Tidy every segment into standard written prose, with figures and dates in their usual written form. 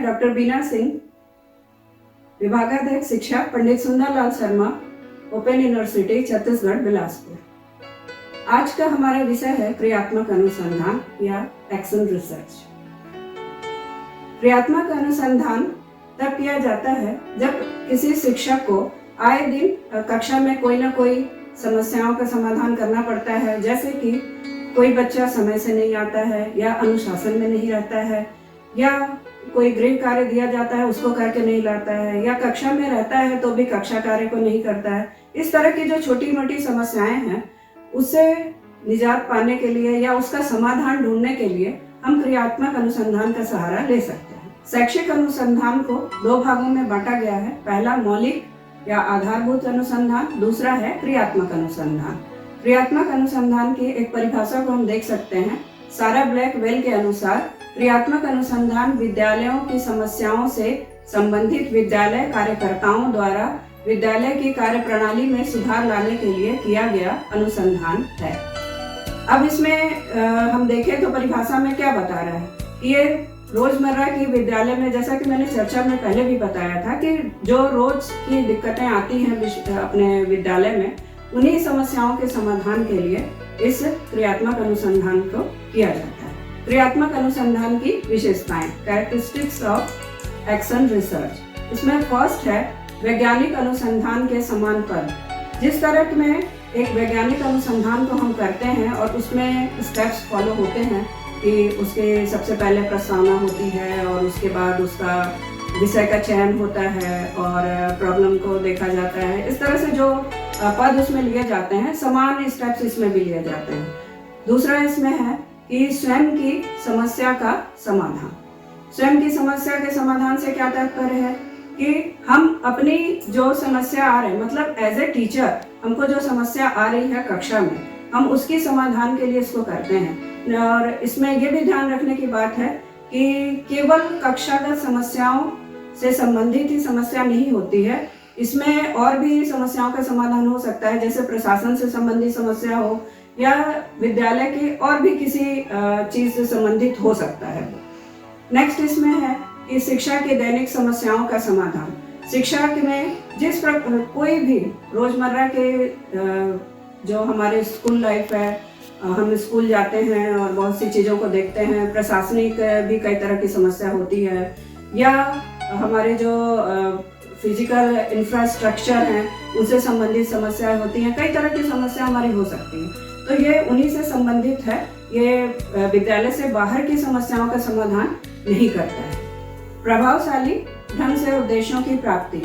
Doctor बीना सिंह, विभागाध्यक्ष शिक्षा, Pandit Sundarlal Sharma, open university Chhattisgarh Bilaspur. आज का हमारा विषय है क्रियात्मक अनुसंधान या एक्शन रिसर्च। क्रियात्मक अनुसंधान तब किया जाता है जब किसी शिक्षक को आए दिन कक्षा में कोई ना कोई समस्याओं का समाधान करना पड़ता है, जैसे कि कोई बच्चा समय से नहीं आता है या अनुशासन में नहीं रहता है, या कोई गृह कार्य दिया जाता है उसको करके नहीं लाता है, या कक्षा में रहता है तो भी कक्षा कार्य को नहीं करता है। इस तरह की जो छोटी मोटी समस्याएं हैं उससे निजात पाने के लिए या उसका समाधान ढूंढने के लिए हम क्रियात्मक अनुसंधान का सहारा ले सकते हैं। शैक्षिक अनुसंधान को दो भागों में बांटा गया है। पहला मौलिक या आधारभूत अनुसंधान, दूसरा है क्रियात्मक अनुसंधान। क्रियात्मक अनुसंधान की एक परिभाषा को हम देख सकते हैं। सारा ब्लैकवेल के अनुसार क्रियात्मक अनुसंधान विद्यालयों की समस्याओं से संबंधित विद्यालय कार्यकर्ताओं द्वारा विद्यालय की कार्यप्रणाली में सुधार लाने के लिए किया गया अनुसंधान है। अब इसमें हम देखें तो परिभाषा में क्या बता रहा है कि ये रोजमर्रा की विद्यालय में, जैसा कि मैंने चर्चा में पहले भी बताया था कि जो रोज की दिक्कतें आती हैं अपने विद्यालय में, उन्हीं समस्याओं के समाधान के लिए इस क्रियात्मक अनुसंधान को किया जाता है। क्रियात्मक अनुसंधान की विशेषताएं, कैरेक्टरिस्टिक्स ऑफ एक्शन रिसर्च। इसमें फर्स्ट है वैज्ञानिक अनुसंधान के समान पद। जिस तरह में एक वैज्ञानिक अनुसंधान को हम करते हैं और उसमें स्टेप्स फॉलो होते हैं कि उसके सबसे पहले प्रस्तावना होती है और उसके बाद उसका विषय का चयन होता है और प्रॉब्लम को देखा जाता है। इस तरह से जो पद उसमें लिए जाते हैं, समान स्टेप्स इसमें भी लिए जाते हैं। दूसरा इसमें है कि स्वयं की समस्या का समाधान। स्वयं की समस्या के समाधान से क्या तात्पर्य है कि हम अपनी जो समस्या आ रही है, मतलब एज ए टीचर हमको जो समस्या आ रही है कक्षा में, हम उसकी समाधान के लिए इसको करते हैं। और इसमें ये भी ध्यान रखने की बात है कि केवल कक्षागत समस्याओं से संबंधित ही समस्या नहीं होती है, इसमें और भी समस्याओं का समाधान हो सकता है, जैसे प्रशासन से संबंधित समस्या हो या विद्यालय की और भी किसी चीज से संबंधित हो सकता है। नेक्स्ट इसमें है कि शिक्षा की दैनिक समस्याओं का समाधान। शिक्षा में जिस कोई भी रोजमर्रा के जो हमारे स्कूल लाइफ है, हम स्कूल जाते हैं और बहुत सी चीज़ों को देखते हैं, प्रशासनिक भी कई तरह की समस्या होती है, या हमारे जो फिजिकल इंफ्रास्ट्रक्चर हैं उनसे संबंधित समस्याएं होती हैं। कई तरह की समस्या हमारी हो सकती हैं, तो ये उन्हीं से संबंधित है। ये विद्यालय से बाहर की समस्याओं का समाधान नहीं करता है। प्रभावशाली ढंग से उद्देश्यों की प्राप्ति।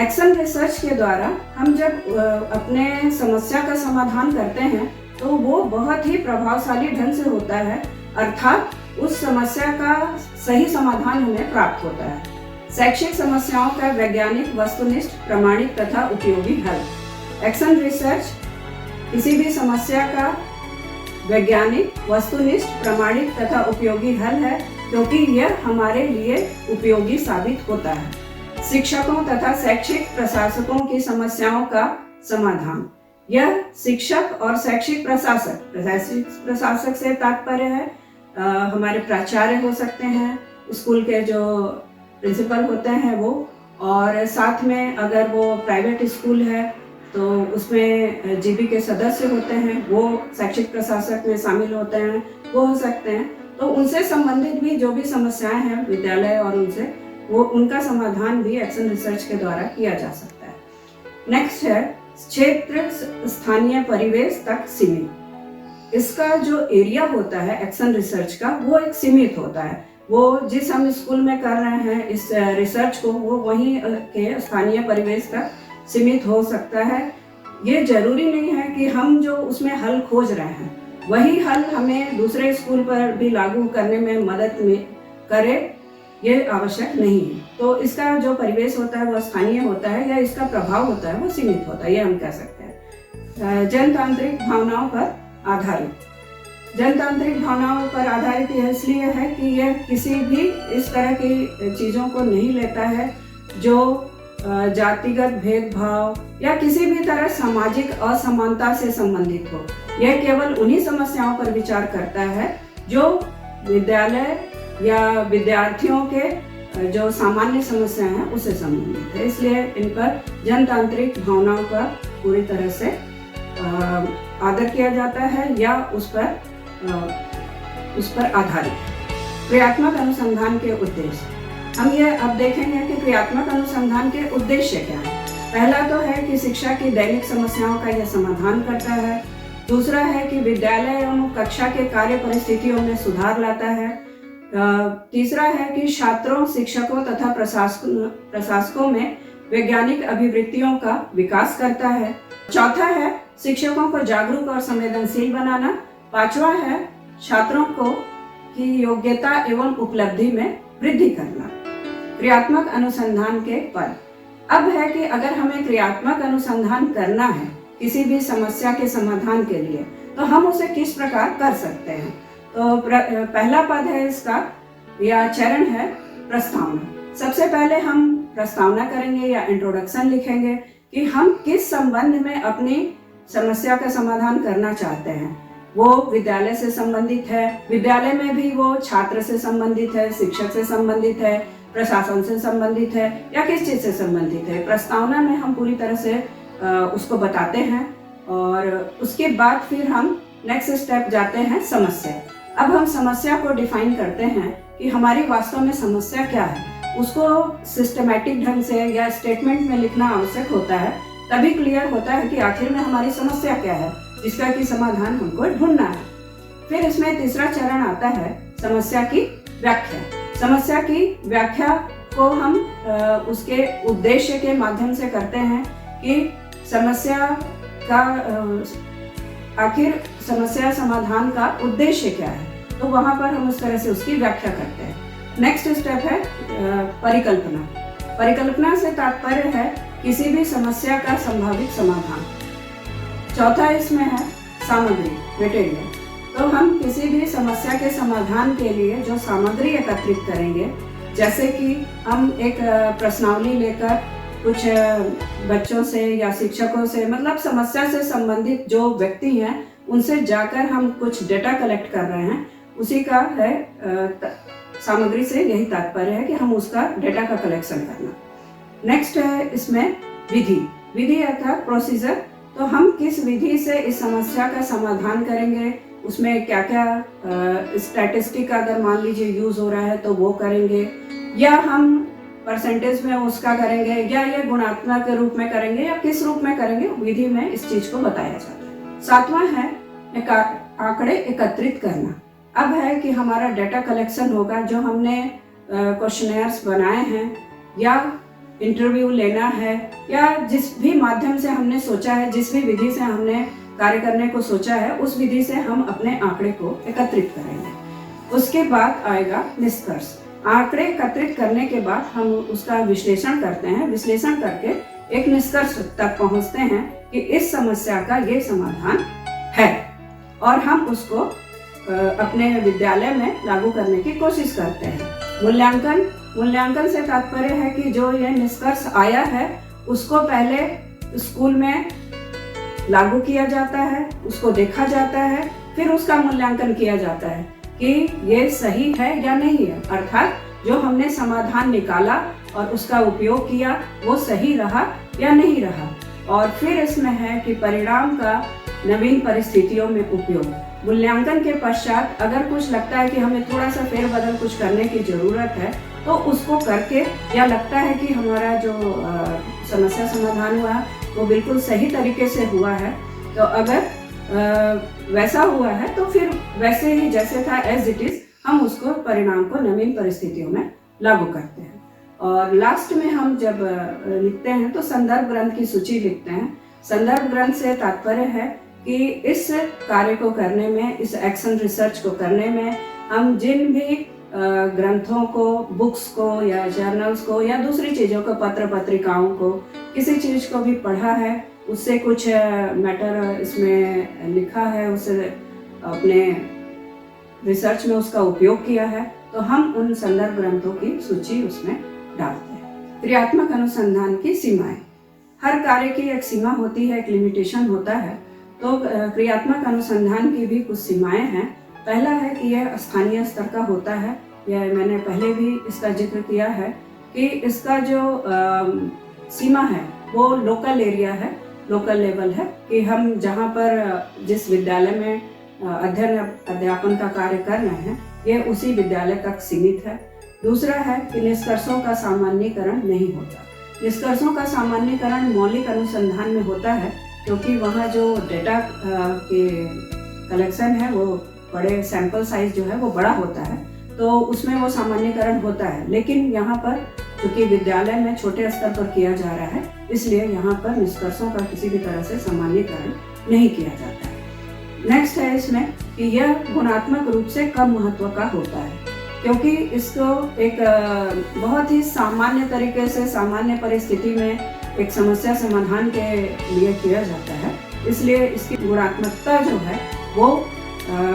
एक्शन रिसर्च के द्वारा हम जब अपने समस्या का समाधान करते हैं तो वो बहुत ही प्रभावशाली ढंग से होता है, अर्थात उस समस्या का सही समाधान हमें प्राप्त होता है। शैक्षिक समस्याओं का वैज्ञानिक, वस्तुनिष्ठ, प्रामाणिक तथा उपयोगी हल। एक्शन रिसर्च किसी भी समस्या का वैज्ञानिक, वस्तुनिष्ठ, प्रामाणिक तथा उपयोगी हल है, क्योंकि यह हमारे लिए उपयोगी साबित होता है। शिक्षकों तथा शैक्षिक प्रशासकों की समस्याओं का समाधान। यह शिक्षक और शैक्षिक प्रशासक से तात्पर्य है हमारे प्राचार्य हो सकते हैं, स्कूल के जो प्रिंसिपल होते हैं वो, और साथ में अगर वो प्राइवेट स्कूल है तो उसमें जीबी के सदस्य होते हैं, वो शैक्षिक प्रशासक में शामिल होते हैं, वो हो सकते हैं। तो उनसे संबंधित भी जो भी समस्याएं हैं विद्यालय और उनसे, वो उनका समाधान भी एक्शन रिसर्च के द्वारा किया जा सकता है। नेक्स्ट है क्षेत्र स्थानीय परिवेश तक सीमित। इसका जो एरिया होता है एक्शन रिसर्च का, वो एक सीमित होता है। वो जिस हम स्कूल में कर रहे हैं इस रिसर्च को, वो वहीं के स्थानीय परिवेश तक सीमित हो सकता है। ये जरूरी नहीं है कि हम जो उसमें हल खोज रहे हैं वही हल हमें दूसरे स्कूल पर भी लागू करने में मदद करे, ये आवश्यक नहीं है। तो इसका जो परिवेश होता है वो स्थानीय होता है, या इसका प्रभाव होता है वो सीमित होता है, ये हम कह सकते हैं। जनतांत्रिक भावनाओं पर आधारित। जनतांत्रिक भावनाओं पर आधारित यह इसलिए है कि यह किसी भी इस तरह की चीज़ों को नहीं लेता है जो जातिगत भेदभाव या किसी भी तरह सामाजिक असमानता से संबंधित हो। यह केवल उन्हीं समस्याओं पर विचार करता है जो विद्यालय या विद्यार्थियों के जो सामान्य समस्याएं हैं उससे संबंधित है। इसलिए इन पर जनतांत्रिक भावनाओं का पूरी तरह से आदर किया जाता है या उस पर आधारित है। क्रियात्मक अनुसंधान के उद्देश्य, हम ये अब देखेंगे कि क्रियात्मक अनुसंधान के उद्देश्य क्या है। पहला तो है कि शिक्षा की दैनिक समस्याओं का यह समाधान करता है। दूसरा है कि विद्यालय एवं कक्षा के कार्य परिस्थितियों में सुधार लाता है। तीसरा है कि छात्रों, शिक्षकों तथा प्रशासकों में वैज्ञानिक अभिवृत्तियों का विकास करता है। चौथा है शिक्षकों को जागरूक और संवेदनशील बनाना। पांचवा है छात्रों की योग्यता एवं उपलब्धि में वृद्धि करना। क्रियात्मक अनुसंधान के पद, अब है कि अगर हमें क्रियात्मक अनुसंधान करना है किसी भी समस्या के समाधान के लिए, तो हम उसे किस प्रकार कर सकते हैं। तो पहला पद है इसका या चरण है प्रस्तावना। सबसे पहले हम प्रस्तावना करेंगे या इंट्रोडक्शन लिखेंगे कि हम किस संबंध में अपनी समस्या का समाधान करना चाहते हैं। वो विद्यालय से संबंधित है, विद्यालय में भी वो छात्र से संबंधित है, शिक्षक से संबंधित है, प्रशासन से संबंधित है या किस चीज से संबंधित है। प्रस्तावना में हम पूरी तरह से उसको बताते हैं और उसके बाद फिर हम नेक्स्ट स्टेप जाते हैं समस्या। अब हम समस्या को डिफाइन करते हैं कि हमारी वास्तव में समस्या क्या है। उसको सिस्टमैटिक ढंग से या स्टेटमेंट में लिखना आवश्यक होता है, तभी क्लियर होता है कि आखिर में हमारी समस्या क्या है, जिसका कि समाधान हमको ढूंढना है। फिर इसमें तीसरा चरण आता है समस्या की व्याख्या। समस्या की व्याख्या को हम उसके उद्देश्य के माध्यम से करते हैं कि समस्या का आखिर समस्या समाधान का उद्देश्य क्या है, तो वहां पर हम उस तरह से उसकी व्याख्या करते हैं। नेक्स्ट स्टेप है परिकल्पना। परिकल्पना से तात्पर्य है किसी भी समस्या का संभावित समाधान। चौथा इसमें है सामग्री, मटेरियल। तो हम किसी भी समस्या के समाधान के लिए जो सामग्री एकत्रित करेंगे, जैसे कि हम एक प्रश्नावली लेकर कुछ बच्चों से या शिक्षकों से, मतलब समस्या से संबंधित जो व्यक्ति हैं उनसे जाकर हम कुछ डेटा कलेक्ट कर रहे हैं, उसी का है सामग्री से यही तात्पर्य है कि हम उसका डेटा का कलेक्शन करना। नेक्स्ट है इसमें विधि अर्थात प्रोसीजर। तो हम किस विधि से इस समस्या का समाधान करेंगे, उसमें क्या क्या स्टैटिस्टिक अगर मान लीजिए यूज हो रहा है तो वो करेंगे, या हम परसेंटेज में उसका करेंगे, या ये गुणात्मक रूप में करेंगे, या किस रूप में करेंगे, विधि में इस चीज को बताया जाता है। सातवां है आंकड़े एकत्रित करना। अब है कि हमारा डेटा कलेक्शन होगा, जो हमने क्वेश्चनेयर्स बनाए हैं या इंटरव्यू लेना है या जिस भी माध्यम से हमने सोचा है, जिस भी विधि से हमने कार्य करने को सोचा है, उस विधि से हम अपने आंकड़े को एकत्रित करेंगे। उसके बाद आएगा निष्कर्ष। आंकड़े एकत्रित करने के बाद हम उसका विश्लेषण करते हैं। विश्लेषण करके एक निष्कर्ष तक पहुंचते हैं कि इस समस्या का ये समाधान है और हम उसको अपने विद्यालय में लागू करने की कोशिश करते हैं। मूल्यांकन से तात्पर्य है कि जो ये निष्कर्ष आया है उसको पहले स्कूल में लागू किया जाता है, उसको देखा जाता है, फिर उसका मूल्यांकन किया जाता है कि ये सही है या नहीं है, अर्थात जो हमने समाधान निकाला और उसका उपयोग किया वो सही रहा या नहीं रहा। और फिर इसमें है कि परिणाम का नवीन परिस्थितियों में उपयोग। मूल्यांकन के पश्चात अगर कुछ लगता है कि हमें थोड़ा सा फेरबदल कुछ करने की जरूरत है, तो उसको करके, या लगता है कि हमारा जो समस्या समाधान हुआ वो बिल्कुल सही तरीके से हुआ है, तो अगर वैसा हुआ है तो फिर वैसे ही जैसे था एज इट इज हम उसको परिणाम को नवीन परिस्थितियों में लागू करते हैं। और लास्ट में हम जब लिखते हैं तो संदर्भ ग्रंथ की सूची लिखते हैं। संदर्भ ग्रंथ से तात्पर्य है कि इस कार्य को करने में, इस एक्शन रिसर्च को करने में हम जिन भी ग्रंथों को, बुक्स को या जर्नल्स को या दूसरी चीज़ों को, पत्र पत्रिकाओं को, किसी चीज़ को भी पढ़ा है, उससे कुछ मैटर इसमें लिखा है, उससे अपने रिसर्च में उसका उपयोग किया है, तो हम उन संदर्भ ग्रंथों की सूची उसमें डालते हैं। क्रियात्मक अनुसंधान की सीमाएं। हर कार्य की एक सीमा होती है, एक लिमिटेशन होता है। तो क्रियात्मक अनुसंधान की भी कुछ सीमाएं हैं। पहला है कि यह स्थानीय स्तर का होता है, यह मैंने पहले भी इसका जिक्र किया है कि इसका जो सीमा है वो लोकल एरिया है, लोकल लेवल है कि हम जहाँ पर जिस विद्यालय में अध्ययन अध्यापन का कार्य कर रहे हैं ये उसी विद्यालय तक सीमित है। दूसरा है कि निष्कर्षों का सामान्यीकरण नहीं होता। निष्कर्षों का सामान्यीकरण मौलिक अनुसंधान में होता है क्योंकि वहाँ जो डेटा के कलेक्शन है वो बड़े सैंपल साइज जो है वो बड़ा होता है, तो उसमें वो सामान्यीकरण होता है। लेकिन यहाँ पर क्योंकि विद्यालय में छोटे स्तर पर किया जा रहा है, इसलिए यहाँ पर निष्कर्षों का किसी भी तरह से सामान्यीकरण नहीं किया जाता है। नेक्स्ट है इसमें कि यह गुणात्मक रूप से कम महत्व का होता है क्योंकि इसको एक बहुत ही सामान्य तरीके से सामान्य परिस्थिति में एक समस्या समाधान के लिए किया जाता है, इसलिए इसकी गुणात्मकता जो है वो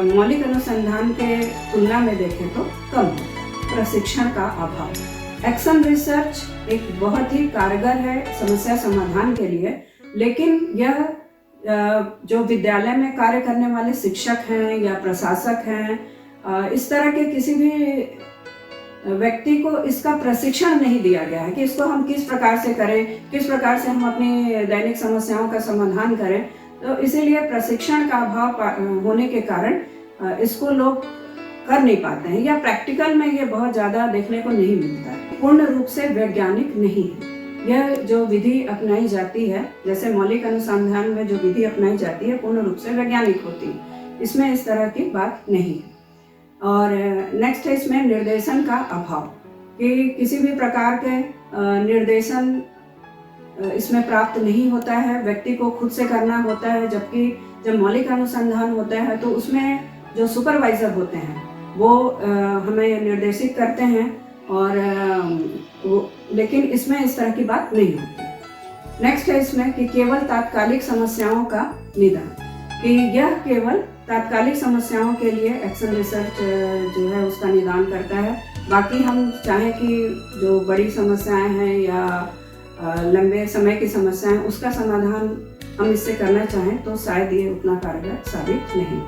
मौलिक अनुसंधान के तुलना में देखें तो कम है। प्रशिक्षण का अभाव। एक्शन रिसर्च एक बहुत ही कारगर है समस्या समाधान के लिए, लेकिन यह जो विद्यालय में कार्य करने वाले शिक्षक हैं या प्रशासक हैं, इस तरह के किसी भी व्यक्ति को इसका प्रशिक्षण नहीं दिया गया है कि इसको हम किस प्रकार से करें, किस प्रकार से हम अपनी दैनिक समस्याओं का समाधान करें। तो इसीलिए प्रशिक्षण का अभाव होने के कारण इसको लोग कर नहीं पाते हैं या प्रैक्टिकल में ये बहुत ज़्यादा देखने को नहीं मिलता है। पूर्ण रूप से वैज्ञानिक नहीं है। यह जो विधि अपनाई जाती है, जैसे मौलिक अनुसंधान में जो विधि अपनाई जाती है पूर्ण रूप से वैज्ञानिक होती है, इसमें इस तरह की बात नहीं है। और नेक्स्ट है इसमें निर्देशन का अभाव कि किसी भी प्रकार के निर्देशन इसमें प्राप्त नहीं होता है, व्यक्ति को खुद से करना होता है। जबकि जब मौलिक अनुसंधान होता है तो उसमें जो सुपरवाइजर होते हैं वो हमें निर्देशित करते हैं और लेकिन इसमें इस तरह की बात नहीं होती। नेक्स्ट है इसमें कि केवल तात्कालिक समस्याओं का निदान, कि यह केवल तात्कालिक समस्याओं के लिए एक्शन रिसर्च जो है उसका निदान करता है। बाकी हम चाहें कि जो बड़ी समस्याएं हैं या लंबे समय की समस्याएं उसका समाधान हम इससे करना चाहें तो शायद ये उतना कारगर साबित नहीं।